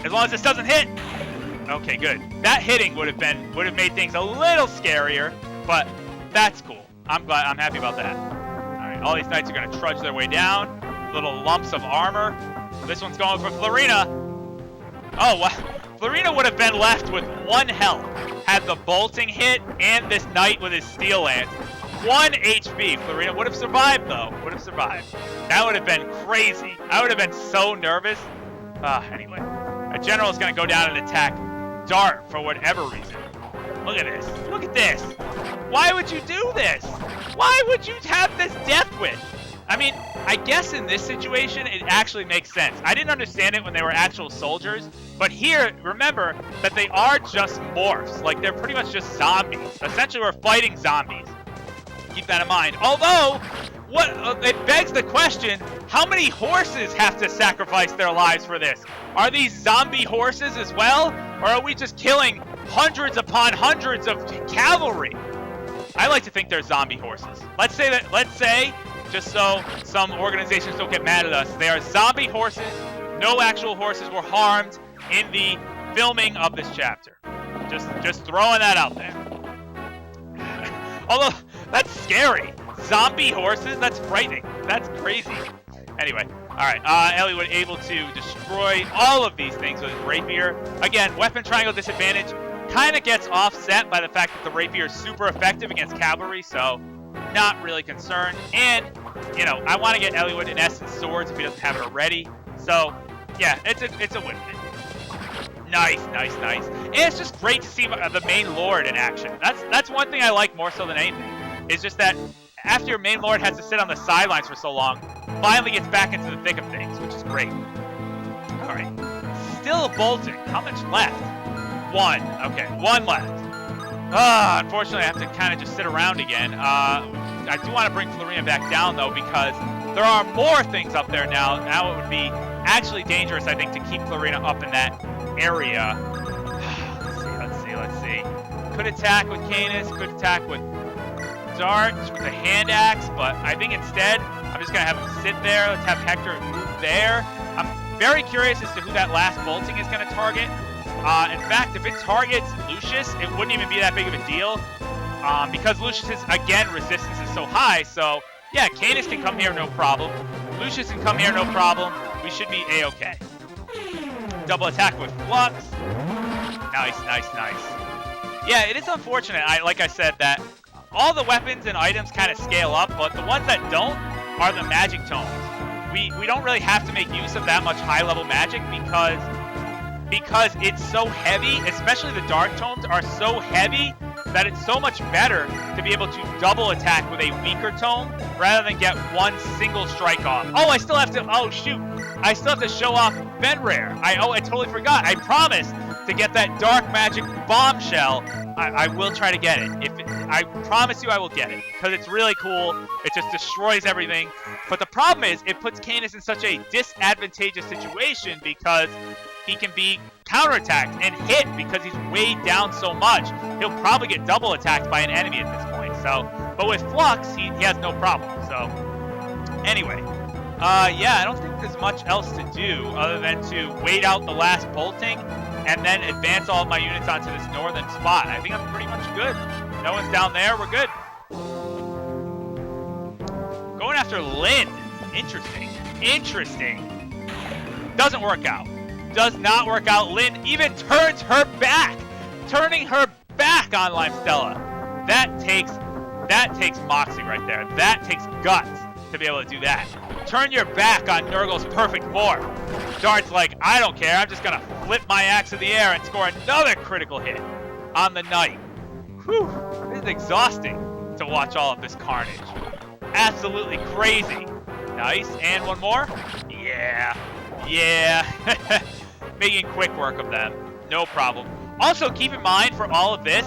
As long as this doesn't hit. Okay, good. That hitting would have made things a little scarier, but that's cool. I'm happy about that. All right, all these knights are gonna trudge their way down. Little lumps of armor. This one's going for Florina. Oh, wow. Florina would have been left with 1 health had the bolting hit and this knight with his steel lance. 1 HP. Florina would have survived, though. Would have survived. That would have been crazy. I would have been so nervous. Anyway. A general is going to go down and attack Dart for whatever reason. Look at this. Look at this. Why would you do this? Why would you have this death wish? I mean, I guess in this situation, it actually makes sense. I didn't understand it when they were actual soldiers, but here, remember that they are just morphs. Like, they're pretty much just zombies. Essentially, we're fighting zombies. Keep that in mind. Although, it begs the question, how many horses have to sacrifice their lives for this? Are these zombie horses as well? Or are we just killing hundreds upon hundreds of cavalry? I like to think they're zombie horses. Let's say, just so some organizations don't get mad at us, they are zombie horses. No actual horses were harmed in the filming of this chapter. Just throwing that out there. Although, that's scary. Zombie horses? That's frightening. That's crazy. Anyway, alright, Ellie was able to destroy all of these things with his rapier. Again, weapon triangle disadvantage kind of gets offset by the fact that the rapier is super effective against cavalry, so not really concerned. And, you know, I want to get Eliwood in essence swords if he doesn't have it already. So, yeah, it's a win-win. Nice. And it's just great to see the main lord in action. That's one thing I like more so than anything. It's just that after your main lord has to sit on the sidelines for so long, finally gets back into the thick of things, which is great. All right. Still bolting. How much left? 1. Okay, 1 left. Unfortunately, I have to kind of just sit around again. I do want to bring Florina back down, though, because there are more things up there now. Now it would be actually dangerous, I think, to keep Florina up in that area. Let's see. Could attack with Canis, could attack with Dart, with a hand axe, but I think instead, I'm just going to have him sit there. Let's have Hector move there. I'm very curious as to who that last bolting is going to target. In fact, if it targets Lucius, it wouldn't even be that big of a deal, because Lucius's, again, resistance is so high, so, yeah, Canis can come here, no problem. Lucius can come here, no problem. We should be A-okay. Double attack with Flux. Nice. Yeah, it is unfortunate, like I said, that all the weapons and items kind of scale up, but the ones that don't are the magic tomes. We don't really have to make use of that much high-level magic because it's so heavy, especially the dark tomes are so heavy that it's so much better to be able to double attack with a weaker tome rather than get one single strike off. Oh, I still have to show off Fenrir. I totally forgot. I promised to get that dark magic bombshell. I will try to get it. I promise you I will get it because it's really cool. It just destroys everything. But the problem is it puts Canis in such a disadvantageous situation because he can be counterattacked and hit because he's weighed down so much. He'll probably get double attacked by an enemy at this point. So, but with Flux, he has no problem. So, anyway, yeah, I don't think there's much else to do other than to wait out the last bolting and then advance all of my units onto this northern spot. I think I'm pretty much good. No one's down there. We're good. Going after Lynn. Interesting. Doesn't work out. Does not work out. Lynn even turns her back. Turning her back on Limstella. That takes moxie right there. That takes guts to be able to do that. Turn your back on Nergal's perfect morph. Dart's like, I don't care. I'm just going to flip my axe in the air and score another critical hit on the knight. Whew. This is exhausting to watch all of this carnage. Absolutely crazy. Nice. And one more. Yeah. Making quick work of them. No problem. Also, keep in mind, for all of this,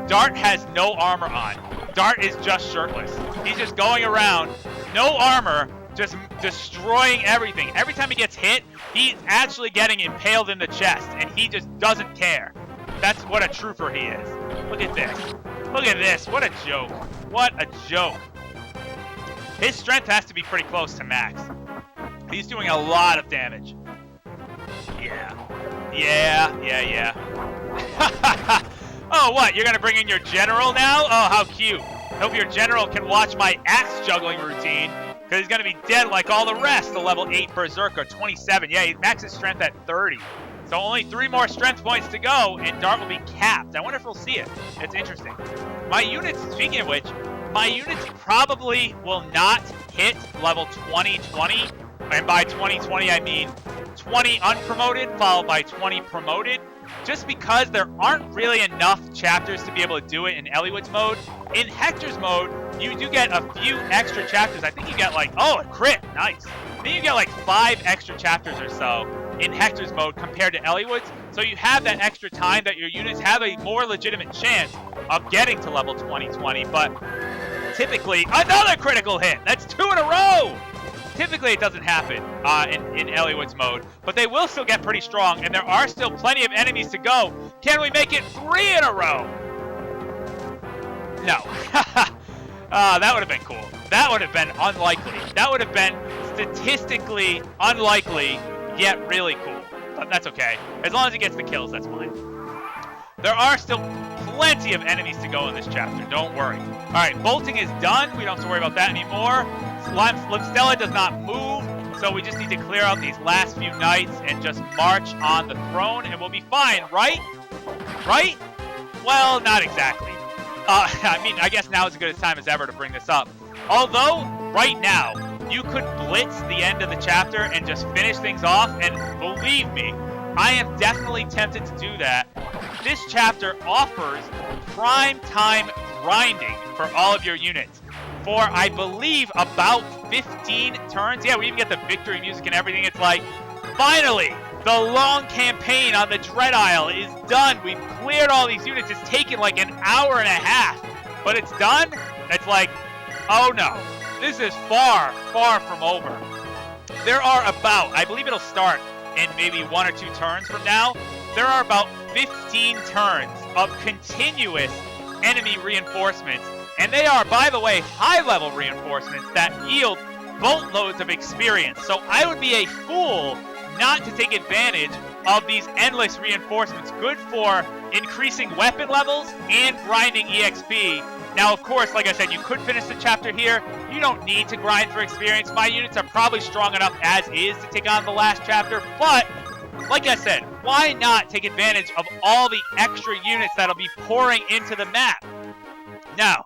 Dart has no armor on. Dart is just shirtless. He's just going around, no armor, just destroying everything. Every time he gets hit, he's actually getting impaled in the chest, and he just doesn't care. That's what a trooper he is. Look at this. Look at this. What a joke. What a joke. His strength has to be pretty close to max. He's doing a lot of damage. Yeah. Yeah. Oh, what? You're gonna bring in your general now? Oh, how cute. Hope your general can watch my axe juggling routine, because he's gonna be dead like all the rest. The level 8 berserker, 27. Yeah, he maxes strength at 30. So only 3 more strength points to go, and Dart will be capped. I wonder if we'll see it. It's interesting. My units, speaking of which, my units probably will not hit level 2020. And by 2020, I mean 20 unpromoted, followed by 20 promoted. Just because there aren't really enough chapters to be able to do it in Eliwood's mode. In Hector's mode, you do get a few extra chapters. I think you get like, oh, a crit, nice. I think you get like 5 extra chapters or so in Hector's mode compared to Eliwood's. So you have that extra time that your units have a more legitimate chance of getting to level 2020. But typically, another critical hit. That's 2 in a row. Typically, it doesn't happen in Eliwood's mode, but they will still get pretty strong, and there are still plenty of enemies to go. Can we make it 3 in a row? No. That would have been cool. That would have been unlikely. That would have been statistically unlikely, yet really cool. But that's okay. As long as he gets the kills, that's fine. There are still plenty of enemies to go in this chapter. Don't worry. All right, bolting is done. We don't have to worry about that anymore. Limstella does not move, so we just need to clear out these last few knights and just march on the throne, and we'll be fine, right? Right? Well, not exactly. I mean, I guess now is as good a time as ever to bring this up. Although, right now, you could blitz the end of the chapter and just finish things off, and believe me, I am definitely tempted to do that. This chapter offers prime time grinding for all of your units. For, I believe, about 15 turns. Yeah, we even get the victory music and everything. It's like, finally, the long campaign on the Dread Isle is done. We've cleared all these units. It's taken like an hour and a half. But it's done? It's like, oh no. This is far, far from over. There are about, I believe it'll start in maybe 1 or 2 turns from now. There are about 15 turns of continuous enemy reinforcements. And they are, by the way, high-level reinforcements that yield boatloads of experience. So I would be a fool not to take advantage of these endless reinforcements. Good for increasing weapon levels and grinding EXP. Now, of course, like I said, you could finish the chapter here. You don't need to grind for experience. My units are probably strong enough as is to take on the last chapter. But, like I said, why not take advantage of all the extra units that'll be pouring into the map? Now,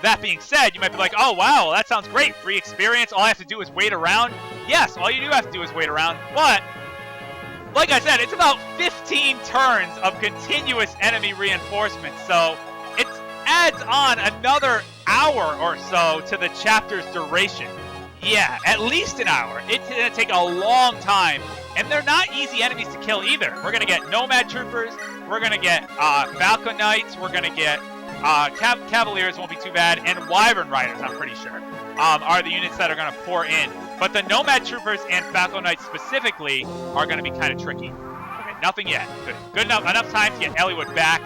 that being said, you might be like, oh, wow, that sounds great. Free experience. All I have to do is wait around. Yes, all you do have to do is wait around. But, like I said, it's about 15 turns of continuous enemy reinforcement. So, it adds on another hour or so to the chapter's duration. Yeah, at least an hour. It's going to take a long time. And they're not easy enemies to kill either. We're going to get Nomad Troopers. We're going to get Falcon Knights. We're going to get Cavaliers, won't be too bad, and Wyvern Riders, I'm pretty sure, are the units that are going to pour in. But the Nomad Troopers and Falcon Knights specifically are going to be kind of tricky. Okay, nothing yet. Good enough time to get Eliwood back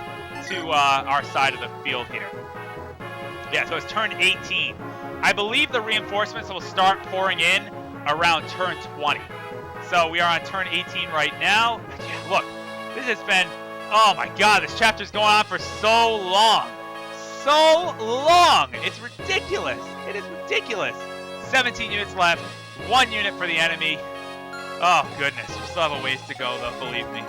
to our side of the field here. Yeah, so it's turn 18. I believe the reinforcements will start pouring in around turn 20. So we are on turn 18 right now. Look, this has been, oh my god, this chapter's going on for so long. So long! It's ridiculous. It is ridiculous. 17 units left. 1 unit for the enemy. Oh, goodness. We still have a ways to go, though, believe me.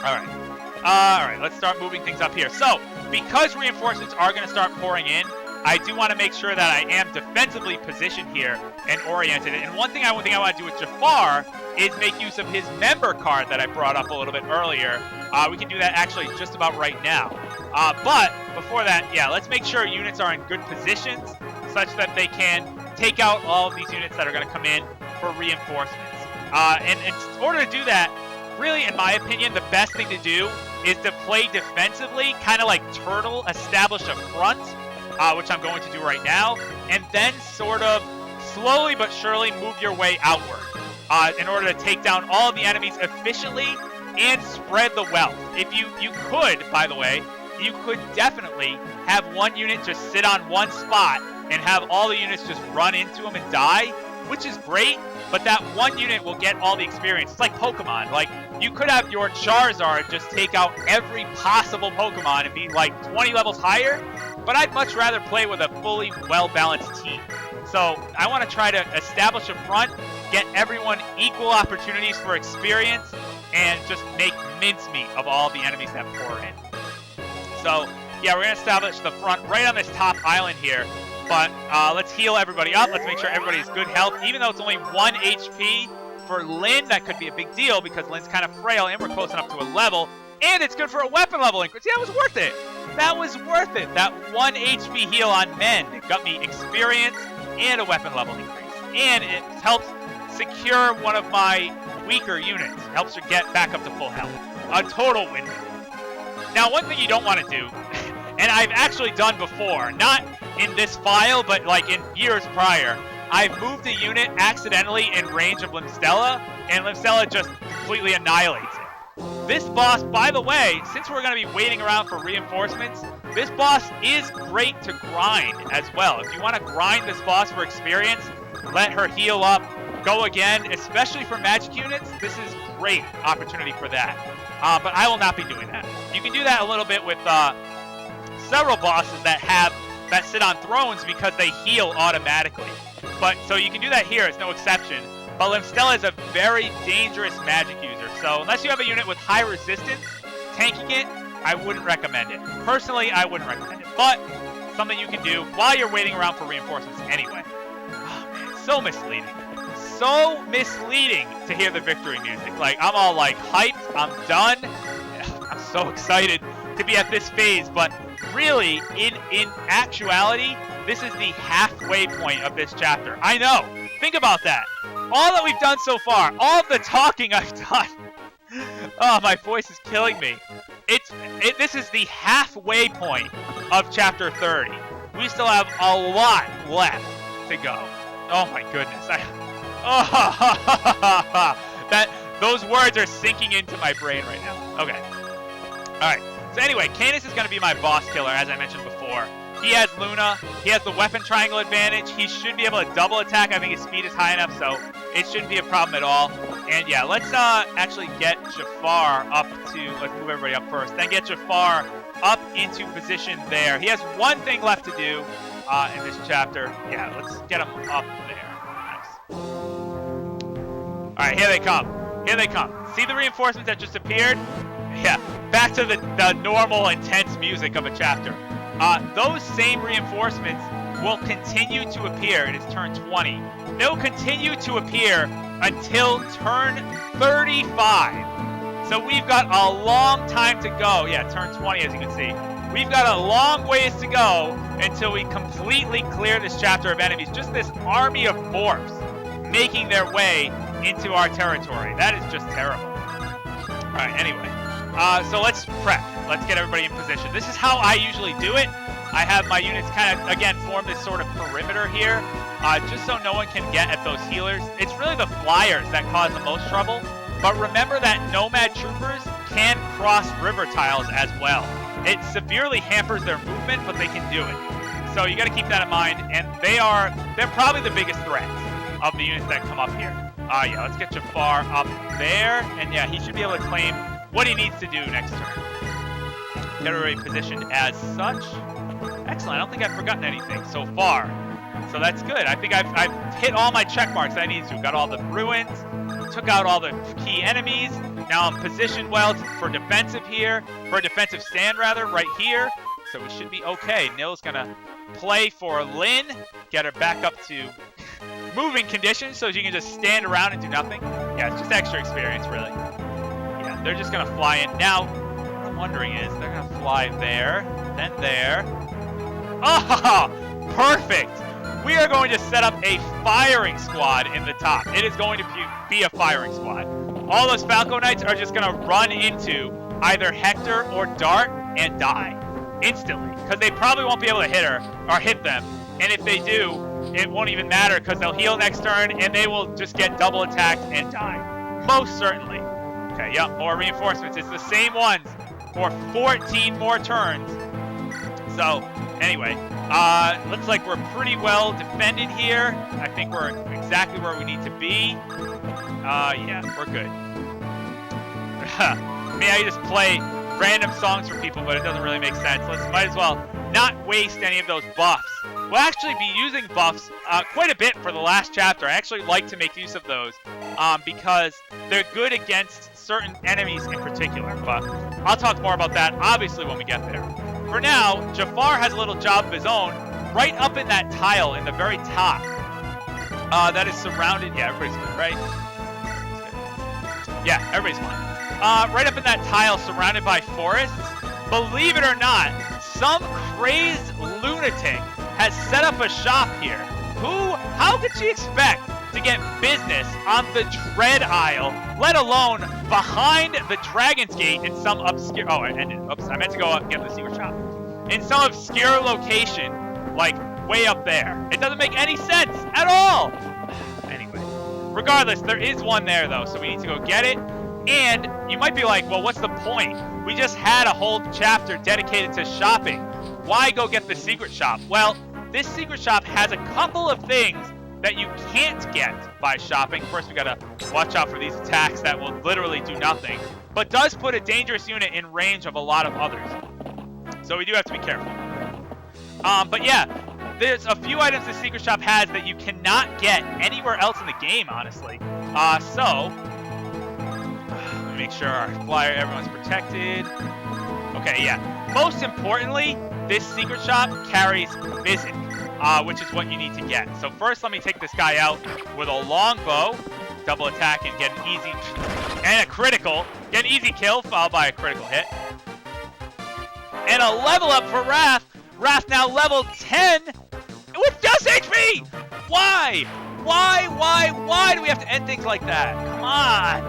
Alright, let's start moving things up here. So, because reinforcements are going to start pouring in, I do want to make sure that I am defensively positioned here and oriented. And one thing I want to do with Jafar is make use of his member card that I brought up a little bit earlier. We can do that actually just about right now. But before that, yeah, let's make sure units are in good positions such that they can take out all of these units that are going to come in for reinforcements. And in order to do that, really, in my opinion, the best thing to do is to play defensively, kind of like Turtle, establish a front, which I'm going to do right now, and then sort of slowly but surely move your way outward in order to take down all of the enemies efficiently and spread the wealth. If you could, by the way, you could definitely have one unit just sit on one spot and have all the units just run into them and die. which is great, but that one unit will get all the experience. It's like Pokemon. Like, you could have your Charizard just take out every possible Pokemon and be like 20 levels higher, but I'd much rather play with a fully well-balanced team. So I want to try to establish a front, get everyone equal opportunities for experience, and just make mincemeat of all the enemies that pour in. So, yeah, we're going to establish the front right on this top island here. But let's heal everybody up. Let's make sure everybody has good health. Even though it's only 1 HP for Lynn, that could be a big deal because Lynn's kind of frail and we're close enough to a level. And it's good for a weapon level increase. Yeah, that was worth it. That was worth it. That 1 HP heal on Mend. It got me experience and a weapon level increase. And it helps secure one of my weaker units. Helps her get back up to full health. A total win-win. Now, one thing you don't want to do, and I've actually done before, not in this file, but like in years prior, I moved a unit accidentally in range of Limstella, and Limstella just completely annihilates it. This boss, by the way, since we're going to be waiting around for reinforcements, this boss is great to grind as well. If you want to grind this boss for experience, let her heal up, go again, especially for magic units, this is great opportunity for that. But I will not be doing that. You can do that a little bit with several bosses that sit on thrones because they heal automatically. But so you can do that here, it's no exception. But Limstella is a very dangerous magic user. So unless you have a unit with high resistance, tanking it, I wouldn't recommend it. Personally, I wouldn't recommend it. But something you can do while you're waiting around for reinforcements anyway. Oh man, so misleading. So misleading to hear the victory music. Like, I'm all like hyped, I'm done. I'm so excited to be at this phase, but really, in actuality, this is the halfway point of this chapter. I know. Think about that. All that we've done so far, all of the talking I've done. Oh, my voice is killing me. This is the halfway point of chapter 30. We still have a lot left to go. Oh my goodness. Those words are sinking into my brain right now. Okay. Alright. So anyway, Canis is going to be my boss killer, as I mentioned before. He has Luna. He has the weapon triangle advantage. He should be able to double attack. I think his speed is high enough, so it shouldn't be a problem at all. And yeah, let's actually get Jafar up to... Let's move everybody up first. Then get Jafar up into position there. He has one thing left to do in this chapter. Yeah, let's get him up there. Nice. Alright, here they come. Here they come. See the reinforcements that just appeared? Yeah, back to the normal, intense music of a chapter. Those same reinforcements will continue to appear. It is turn 20. They'll continue to appear until turn 35. So we've got a long time to go. Yeah, turn 20, as you can see. We've got a long ways to go until we completely clear this chapter of enemies. Just this army of morphs making their way into our territory. That is just terrible. All right, anyway. So let's prep. Let's get everybody in position. This is how I usually do it. I have my units kind of, again, form this sort of perimeter here, just so no one can get at those healers. It's really the flyers that cause the most trouble. But remember that nomad troopers can cross river tiles as well. It severely hampers their movement, but they can do it. So you got to keep that in mind. And they're probably the biggest threat of the units that come up here. Yeah, let's get Jafar up there. And yeah, he should be able to claim what he needs to do next turn. Get everybody positioned as such. Excellent. I don't think I've forgotten anything so far. So that's good. I think I've hit all my check marks that I need to. Got all the ruins, took out all the key enemies. Now I'm positioned well for defensive here, for a defensive stand rather, right here. So we should be okay. Nil's gonna play for Lynn, get her back up to moving conditions so she can just stand around and do nothing. Yeah, it's just extra experience, really. Yeah, they're just gonna fly in. Now, what I'm wondering is they're gonna fly there, then there. Oh, perfect! We are going to set up a firing squad in the top. It is going to be a firing squad. All those Falco Knights are just going to run into either Hector or Dart and die instantly. Because they probably won't be able to hit her or hit them. And if they do, it won't even matter because they'll heal next turn and they will just get double attacked and die. Most certainly. Okay, yep, more reinforcements. It's the same ones for 14 more turns. So, anyway, Looks like we're pretty well defended here. I think we're exactly where we need to be. Yeah, we're good. I mean, I just play random songs for people, but it doesn't really make sense. Might as well not waste any of those buffs. We'll actually be using buffs quite a bit for the last chapter. I actually like to make use of those because they're good against certain enemies in particular. But I'll talk more about that, obviously, when we get there. For now, Jafar has a little job of his own right up in that tile in the very top. That is surrounded. Yeah, everybody's good, right? Yeah, everybody's fine. Right up in that tile surrounded by forests. Believe it or not, some crazed lunatic has set up a shop here. How could she expect to get business on the Dread Isle, let alone behind the Dragon's Gate in some obscure... Oh, I meant to go up and get the secret shop. In some obscure location, like way up there. It doesn't make any sense at all. Anyway, regardless, there is one there though, so we need to go get it. And you might be like, well, what's the point? We just had a whole chapter dedicated to shopping. Why go get the secret shop? Well, this secret shop has a couple of things that you can't get by shopping. First, we gotta watch out for these attacks that will literally do nothing, but does put a dangerous unit in range of a lot of others. So we do have to be careful. But yeah, there's a few items the secret shop has that you cannot get anywhere else in the game, honestly. So let me make sure our flyer, everyone's protected. Okay, yeah. Most importantly, this secret shop carries physic, which is what you need to get. So first, let me take this guy out with a longbow, double attack, and get an easy and a critical. Get an easy kill, followed by a critical hit. And a level up for Wrath. Wrath now level 10 with just HP! Why? Why do we have to end things like that? Come on.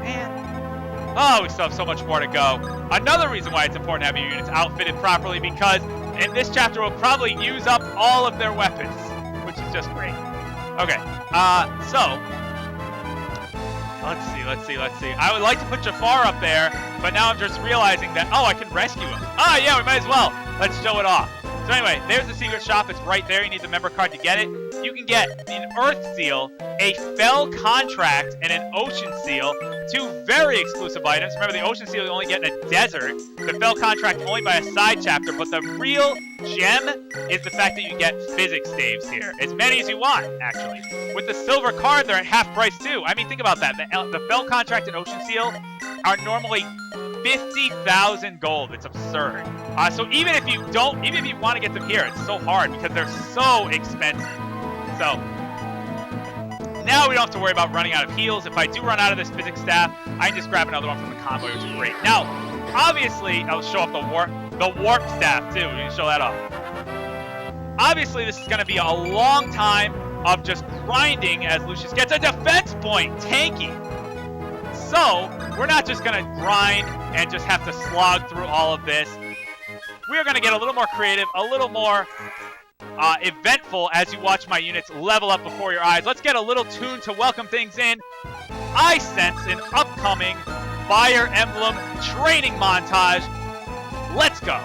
Man. Oh, we still have so much more to go. Another reason why it's important to have your units outfitted properly, because in this chapter we'll probably use up all of their weapons, which is just great. Okay, so let's see. I would like to put Jafar up there, but now I'm just realizing that, oh, I can rescue him. Ah, yeah, we might as well. Let's show it off. So anyway, there's the secret shop. It's right there. You need the member card to get it. You can get an Earth Seal, a Fell Contract, and an Ocean Seal. Two very exclusive items. Remember, the Ocean Seal you only get in a desert. The Fell Contract only by a side chapter. But the real gem is the fact that you get physics saves here. As many as you want, actually. With the silver card, they're at half price, too. I mean, think about that. The Fell Contract and Ocean Seal are normally 50,000 gold. It's absurd. So even if you want to get them here, it's so hard because they're so expensive. So now we don't have to worry about running out of heals. If I do run out of this physics staff, I can just grab another one from the convoy, which is great. Now, obviously, I'll show off the warp staff too. We can show that off. Obviously, this is going to be a long time of just grinding as Lucius gets a defense point, tanky. So we're not just going to grind and just have to slog through all of this. We are going to get a little more creative, a little more eventful as you watch my units level up before your eyes. Let's get a little tune to welcome things in. I sense an upcoming Fire Emblem training montage. Let's go.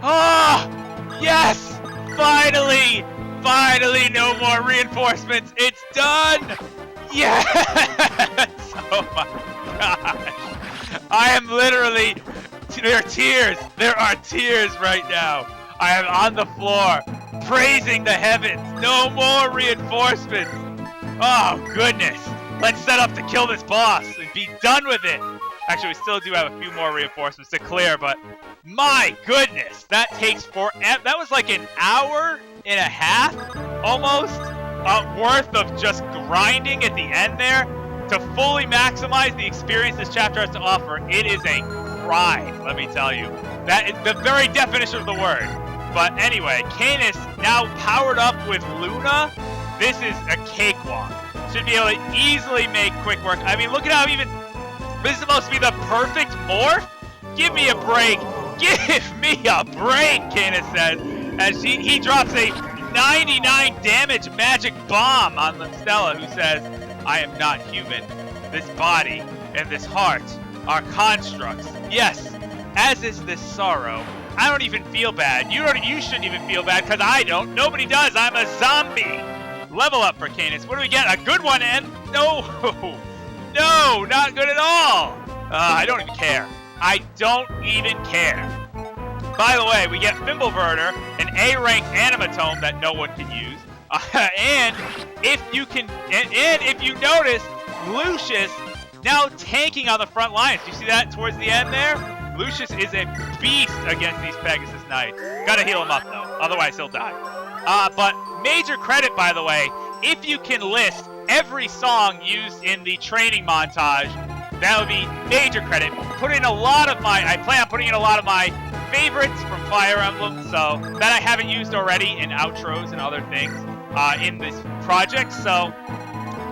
Oh, yes! Finally! Finally, no more reinforcements. It's done! Yes! Oh my gosh. I am literally... There are tears. There are tears right now. I am on the floor, praising the heavens. No more reinforcements. Oh, goodness. Let's set up to kill this boss and be done with it. Actually, we still do have a few more reinforcements to clear, but my goodness, that takes forever. That was like an hour and a half, almost, worth of just grinding at the end there to fully maximize the experience this chapter has to offer. It is a grind, let me tell you. That is the very definition of the word. But anyway, Canis now powered up with Luna. This is a cakewalk. Should be able to easily make quick work. I mean, look at how even... This is supposed to be the perfect morph? Give me a break. Give me a break, Canis says, as he drops a 99 damage magic bomb on Limstella, who says, I am not human. This body and this heart are constructs. Yes, as is this sorrow. I don't even feel bad. You shouldn't even feel bad, because I don't. Nobody does. I'm a zombie. Level up for Canis. What do we get? A good one, and no. No, not good at all. I don't even care. I don't even care. By the way, we get Fimbleverter, an A-rank animatome that no one can use. And if you notice, Lucius now tanking on the front lines. Do you see that towards the end there? Lucius is a beast against these Pegasus Knights. Gotta heal him up though, otherwise he'll die. But major credit, by the way, if you can list every song used in the training montage, that would be major credit. I plan on putting in a lot of my favorites from Fire Emblem, so that I haven't used already in outros and other things in this project. So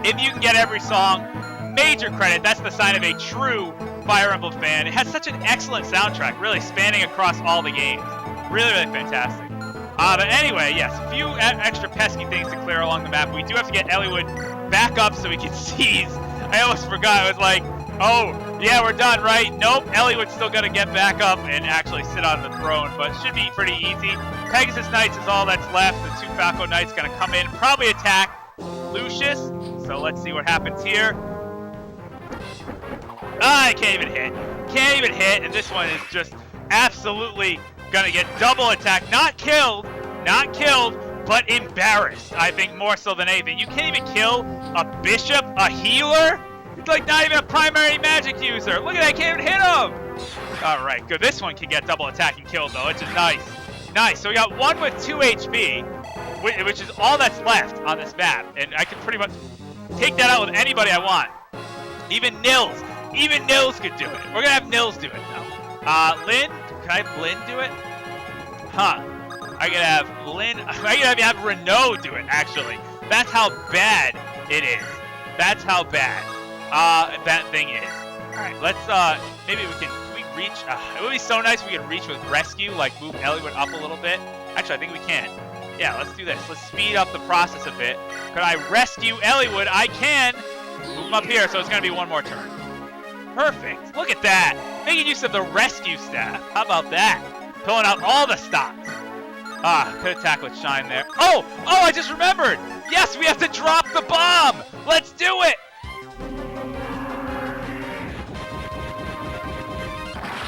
if you can get every song, major credit. That's the sign of a true Fire Emblem fan. It has such an excellent soundtrack, really spanning across all the games. Really, really fantastic. But anyway, yes, a few extra pesky things to clear along the map. We do have to get Eliwood back up so we can seize. I almost forgot. I was like, oh, yeah, we're done, right? Nope, Eliwood's still got to get back up and actually sit on the throne, but it should be pretty easy. Pegasus Knights is all that's left. The two Falco Knights going to come in, probably attack Lucius. So let's see what happens here. I can't even hit. Can't even hit, and this one is just absolutely gonna get double attacked. Not killed, but embarrassed. I think more so than anything. You can't even kill a bishop, a healer? He's like not even a primary magic user. Look at that, I can't even hit him. All right, good. This one can get double attack and killed though, which is nice. Nice, so we got one with 2 HP, which is all that's left on this map. And I can pretty much take that out with anybody I want. Even Nils could do it. We're gonna have Nils do it though. Lynn, can I have Lynn do it? Huh. I could have Lynn, I could have Renault do it, actually. That's how bad it is. That's how bad that thing is. Alright, let's, maybe can we reach, it would be so nice if we could reach with rescue, like move Eliwood up a little bit. Actually, I think we can. Yeah, let's do this. Let's speed up the process a bit. Could I rescue Eliwood? I can! Move him up here, so it's gonna be one more turn. Perfect. Look at that. Making use of the rescue staff. How about that? Pulling out all the stocks. Could attack with Shine there. Oh, I just remembered. Yes, we have to drop the bomb. Let's do it.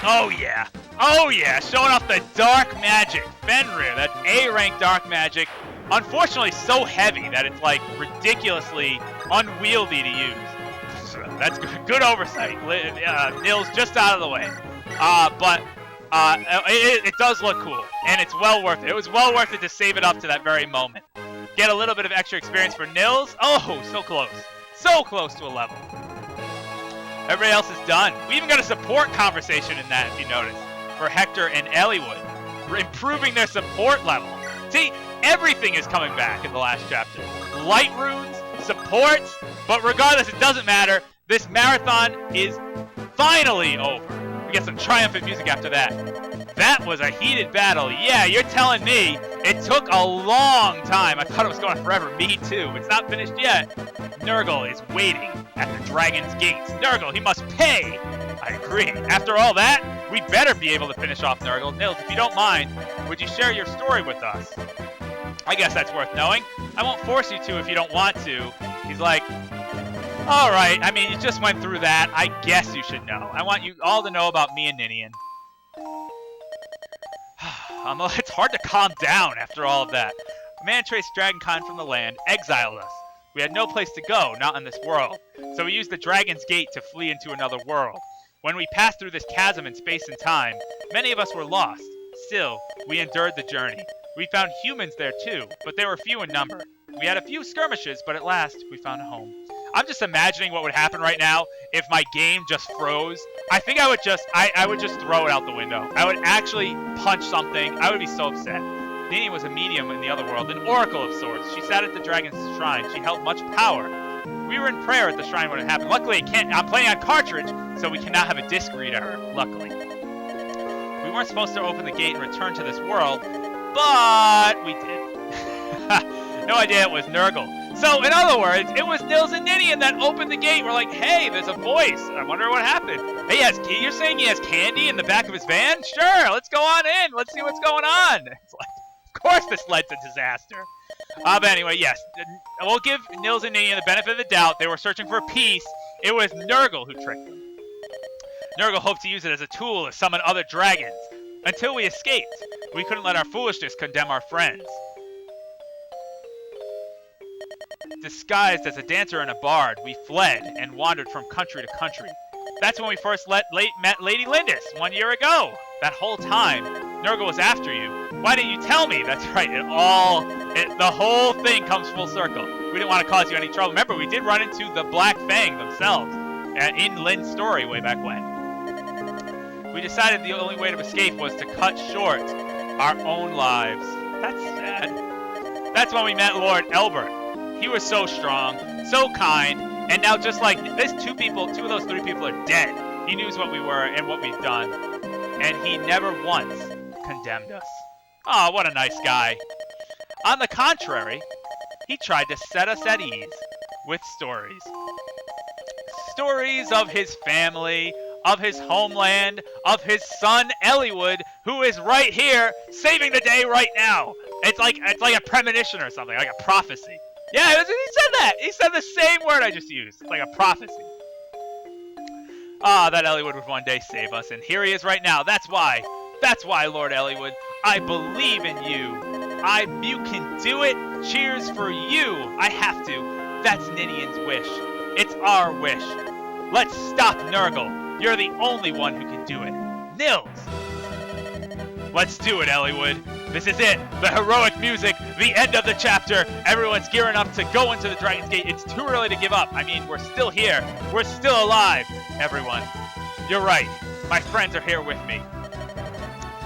Oh, yeah. Showing off the dark magic. Fenrir, that's A-rank dark magic. Unfortunately, so heavy that it's like ridiculously unwieldy to use. That's good oversight. Nils just out of the way. But it does look cool, and it's well worth it. It was well worth it to save it up to that very moment. Get a little bit of extra experience for Nils. Oh, so close. So close to a level. Everybody else is done. We even got a support conversation in that, if you notice, for Hector and Eliwood. We're improving their support level. See, everything is coming back in the last chapter. Light runes, supports, but regardless, it doesn't matter. This marathon is finally over. We get some triumphant music after that. That was a heated battle. Yeah, you're telling me it took a long time. I thought it was going on forever. Me too. It's not finished yet. Nergal is waiting at the dragon's gates. Nergal, he must pay. I agree. After all that, We better be able to finish off Nergal. Nils, if you don't mind, would you share your story with us? I guess that's worth knowing. I won't force you to if you don't want to. He's like, all right, I mean, you just went through that. I guess you should know. I want you all to know about me and Ninian. It's hard to calm down after all of that. A man traced Dragonkind from the land, exiled us. We had no place to go, not in this world. So we used the Dragon's Gate to flee into another world. When we passed through this chasm in space and time, many of us were lost. Still, we endured the journey. We found humans there too, but they were few in number. We had a few skirmishes, but at last, we found a home. I'm just imagining what would happen right now if my game just froze. I think I would just throw it out the window. I would actually punch something. I would be so upset. Nini was a medium in the other world, an oracle of sorts. She sat at the dragon's shrine. She held much power. We were in prayer at the shrine when it happened. Luckily, I'm playing on cartridge, so we cannot have a disc read error, luckily. We weren't supposed to open the gate and return to this world, but we did. No idea it was Nergal. So, in other words, it was Nils and Ninian that opened the gate. We're like, hey, there's a voice. I wonder what happened. Hey, you're saying he has candy in the back of his van? Sure, let's go on in. Let's see what's going on. It's like, of course this led to disaster. But anyway, yes. We'll give Nils and Ninian the benefit of the doubt. They were searching for peace. It was Nergal who tricked them. Nergal hoped to use it as a tool to summon other dragons. Until we escaped, we couldn't let our foolishness condemn our friends. Disguised as a dancer and a bard, we fled and wandered from country to country. That's when we first met Lady Lindis 1 year ago. That whole time, Nergal was after you. Why didn't you tell me? That's right, the whole thing comes full circle. We didn't want to cause you any trouble. Remember, we did run into the Black Fang themselves in Lynn's story way back when. We decided the only way to escape was to cut short our own lives. That's sad. That's when we met Lord Elbert. He was so strong, so kind, and now just like this, two of those three people are dead. He knew what we were and what we've done, and he never once condemned us. Oh, what a nice guy. On the contrary, he tried to set us at ease with stories. Stories of his family, of his homeland, of his son Eliwood, who is right here, saving the day right now. It's like a premonition or something, like a prophecy. Yeah, he said that. He said the same word I just used. It's like a prophecy. Ah, that Eliwood would one day save us, and here he is right now. That's why, Lord Eliwood, I believe in you. You can do it. Cheers for you. I have to. That's Ninian's wish. It's our wish. Let's stop Nergal. You're the only one who can do it. Nils. Let's do it, Eliwood. This is it. The heroic music. The end of the chapter. Everyone's gearing up to go into the Dragon's Gate. It's too early to give up. I mean, we're still here. We're still alive, everyone. You're right. My friends are here with me.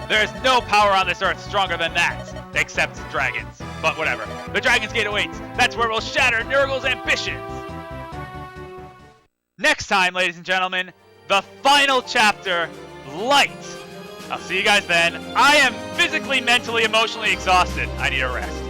There is no power on this earth stronger than that, except dragons. But whatever. The Dragon's Gate awaits. That's where we'll shatter Nergal's ambitions. Next time, ladies and gentlemen, the final chapter, Light. I'll see you guys then. I am physically, mentally, emotionally exhausted. I need a rest.